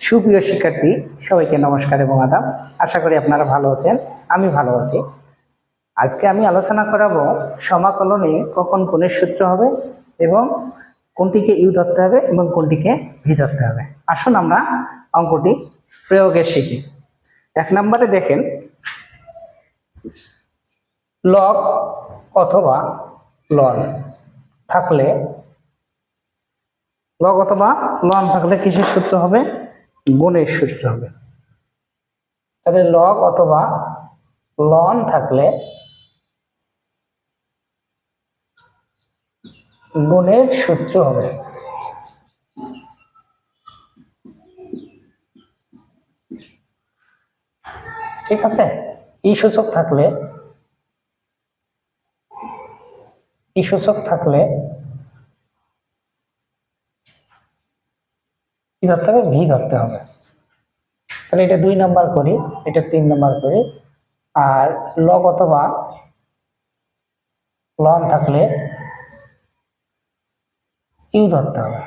সুপ্রিয় শিক্ষার্থী, সবাইকে নমস্কার এবং আদাব। আশা করি আপনারা ভালো আছেন, আমি ভালো আছি। আজকে আমি আলোচনা করাবো সমাকলনে কখন গুণের সূত্র হবে এবং কোনটিকে ইউ ধরতে হবে এবং কোনটিকে ভি ধরতে হবে। আসুন আমরা অঙ্কটি প্রয়োগে শিখি। 1 নম্বরে দেখেন, লগ অথবা লন থাকলে কিসের সূত্র হবে? গুণের সূত্র হবে। তবে লগ অথবা লন থাকলে গুণের সূত্র হবে। ঠিক আছে, এই সূচক থাকলে কি ধরতে হবে? ভি ধরতে হবে। তাহলে এটা 2 নাম্বার করি, এটা 3 নাম্বার করি। আর লগ অথবা লন থাকলে ইউ ধরতে হবে।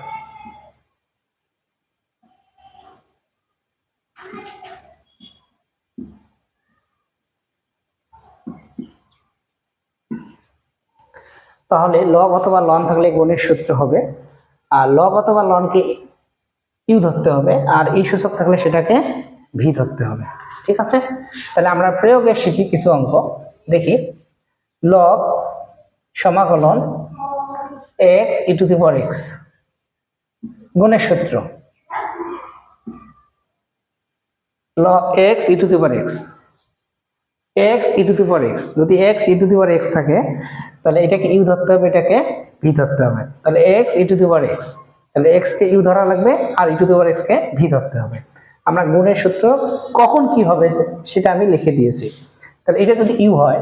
তাহলে লগ অথবা লন থাকলে গুণের সূত্র হবে, আর লগ অথবা লনকে ইউ ধরতে হবে, আর এই সূচক থাকলে সেটাকে ভি ধরতে হবে। ঠিক আছে, তাহলে আমরা প্রয়োগে শিখি কিছু অঙ্ক। দেখি, লগ সমাকলন x e two the power x গুণের সূত্র log x e two the power x, x e two the power x। যদি x e two the power x থাকে তাহলে এটাকে ইউ ধরতে হবে, এটাকে ভি ধরতে হবে। তাহলে x e two the power x, তাহলে x কে ইউ ধরা লাগবে আর e two the power x K V ধরতে হবে। আমরা গুণের সূত্র কখন কি হবে সেটা আমি লিখে দিয়েছি। তাহলে এটা যদি ইউ হয়,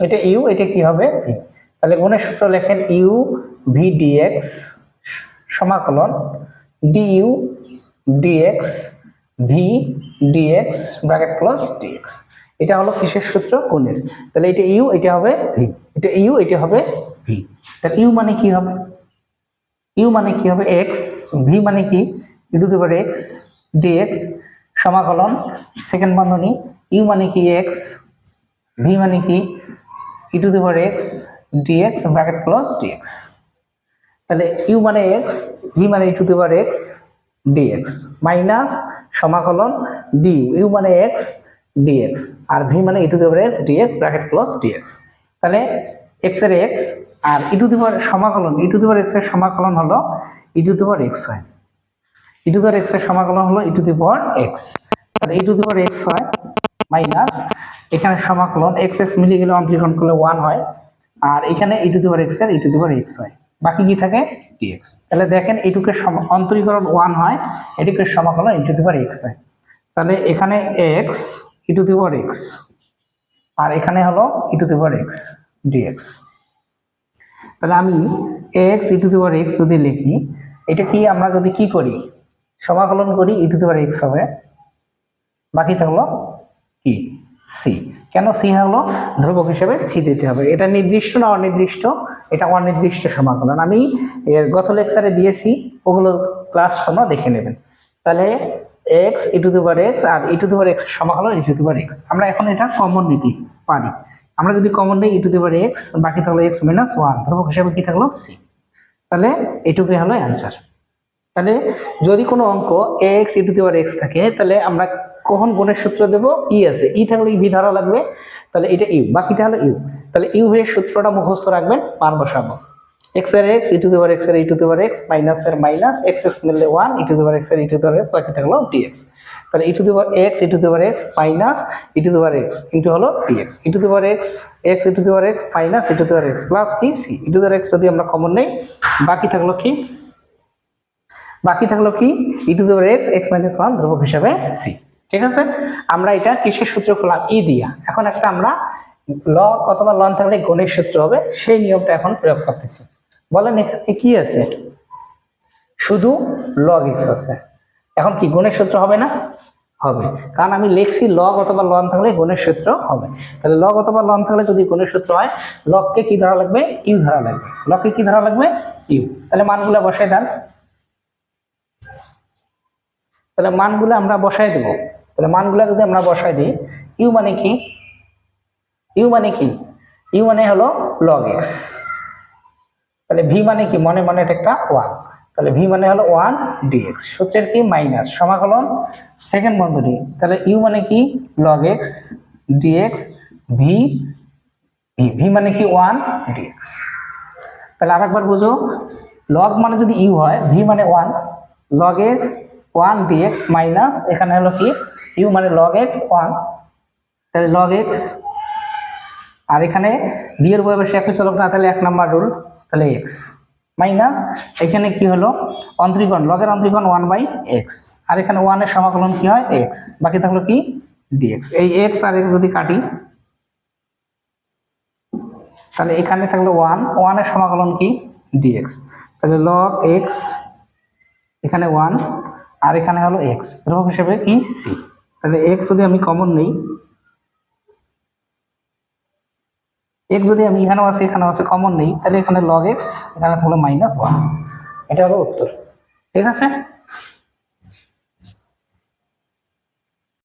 এটা ইউ, এটা কি হবে? ভি। তাহলে গুণের সূত্র লেখেন ইউ ভি ডিএক্স সমাকলন du dx v dx bracket close dx. এটা হলো কিসের সূত্র? গুণের। তাহলে এটা ইউ, এটা হবে ভি, এটা ইউ, এটা হবে ভি। তাহলে ইউ মানে কি হবে? ইউ মানে কি হবে? এক্স। ভি মানে কি? E to the power x d x সমাকলন সেকেন্ড বন্ধনী ইউ মানে কি? এক্স। ভি মানে কি? E to the power x d x bracket close d x. তাহলে ইউ মানে এক্স, ভি মানে e to the power x d x minus সমাকলন ডি ইউ মানে এক্স ডিএক্স আর ভি মানে e to the power x d x bracket close d x. তাহলে x এর x আর ই টু দি পাওয়ার সমাকলন, e to the power x এর সমাকলন হলো e to the power x হয়, ই টু দি পাওয়ার এক্স এর সমাকলন হলো e to the power x. তাহলে e to the power x হয় মাইনাস এখানে সমাকলন এক্স এক্স মিলে গেলে অন্তরীকরণ করলে 1 হয়, আর এখানে ই টু দি পাওয়ার এক্স এর e to the power x হয়, বাকি কি থাকে? ডিএক্স। তাহলে দেখেন এইটুকে অন্তরীকরণ 1 হয়, এটুকে সমাকলন e to the power x হয়। তাহলে এখানে x e to the power x আর এখানে হলো e to the power x d x. তাহলে আমি x e to the power x যদি লিখি, এটা কি আমরা যদি কি করি? সমাকলন করি, ই টু দি পাওয়ার এক্স হবে, বাকি থাকলো কি? সি। কেন সি হলো? ধ্রুবক হিসেবে সি দিতে হবে। এটা নির্দিষ্ট না অনির্দিষ্ট? এটা অনির্দিষ্ট সমাকলন। আমি এর গত লেকচারে দিয়েছি, ওগুলো ক্লাস তোমরা দেখে নেবেন। তাহলে x e to the power x আর e to the power x সমাকলন e to the power x. আমরা এখন এটা কমন নিতে পারি। আমরা যদি কমন নিই ই টু দি পাওয়ার এক্স, বাকি থাকলো এক্স মাইনাস 1, ধ্রুবক হিসেবে কি থাকলো? সি। তাহলে এটুকুই হলো অ্যান্সার। তাহলে যদি কোনো অঙ্ক x e to the power x থাকে তাহলে আমরা কখন গুণের সূত্র দেব? ই আছে, ই থাকলে ভি ধরা লাগবে, তাহলে এটা ইউ, বাকিটা হলো ইউ। তাহলে ইউ এর সূত্রটা মুখস্থ রাখবেন, মান বসাবো। এক্স এর x e to the power x এর e to the power x minus এর মাইনাস এক্স এক্স মিললে 1 ই টু দি পাওয়ার এক্স এর e to the power x, বাকি থাকলো ডিএক্স। তাহলে e to the power x e to the power x minus e to the power x into হলো dx, e to the power x x e to the power x minus e to the power x plus কি? C. E to the power x যদি আমরা common নেই, বাকি থাকলো কি? বাকি থাকলো কি? E to the power x x minus 1 ধ্রুবক হিসাবে সি। ঠিক আছে, আমরা এটা কিসের সূত্র করলাম? ই দিয়া। এখন একটা আমরা লগ অথবা লন থাকলে গুণের সূত্র হবে, সেই নিয়মটা এখন প্রয়োগ করতেছি। বলেন এখানে কি আছে? শুধু লগ এক্স আছে। এখন কি গুণের সূত্র হবে না? হবে, কারণ আমি লিখছি লগ অথবা লন থাকলে গুণের সূত্র হবে। তাহলে লগ অথবা লন থাকলে যদি গুণের সূত্র হয়, লগকে কি ধরা লাগবে? ইউ ধরা লাগবে। লগকে কি ধরা লাগবে? ইউ। তাহলে মানগুলো বসাই দেন। তাহলে মানগুলো আমরা বসাই দেব। তাহলে মানগুলো যদি আমরা বসাই দিই, ইউ মানে কি, ইউ মানে কি, ইউ মানে হলো log x। তাহলে ভি মানে কি, মনে মনে এটা একটা 1, তাহলে ভি মানে হলো 1 dx। সূত্রের কি মাইনাস সমাকলন সেকেন্ড বন্ধনী, তাহলে ইউ মানে কি log x dx, V V V মানে কি 1 dx। তাহলে আরেকবার বুঝো, লগ মানে যদি ইউ হয়, ভি মানে 1, log x 1 dx মাইনাস এখানে হলো কি ইউ মানে log x 1, তাহলে log x, আর এখানে বি এর বয়সে একই চলক না, তাহলে 1 নাম্বার রুল, তাহলে x মাইনাস এখানে কি হলো অন্তরীকরণ, লগের অন্তরীকরণ 1/x, আর এখানে 1 এর সমাকলন কি হয় x, বাকি থাকলো কি dx। এই x আর x যদি কাটি, তাহলে এখানে থাকলো 1 এর সমাকলন কি dx, তাহলে log x এখানে 1 আর এখানে হলো x, ধ্রুবক হিসেবে কি c। তাহলে x যদি আমি কমন নেই, x যদি আমি এখানেও আছে এখানেও আছে কমন নেই, তাহলে এখানে log x এখানে থাকলো -1, এটা হলো উত্তর। ঠিক আছে।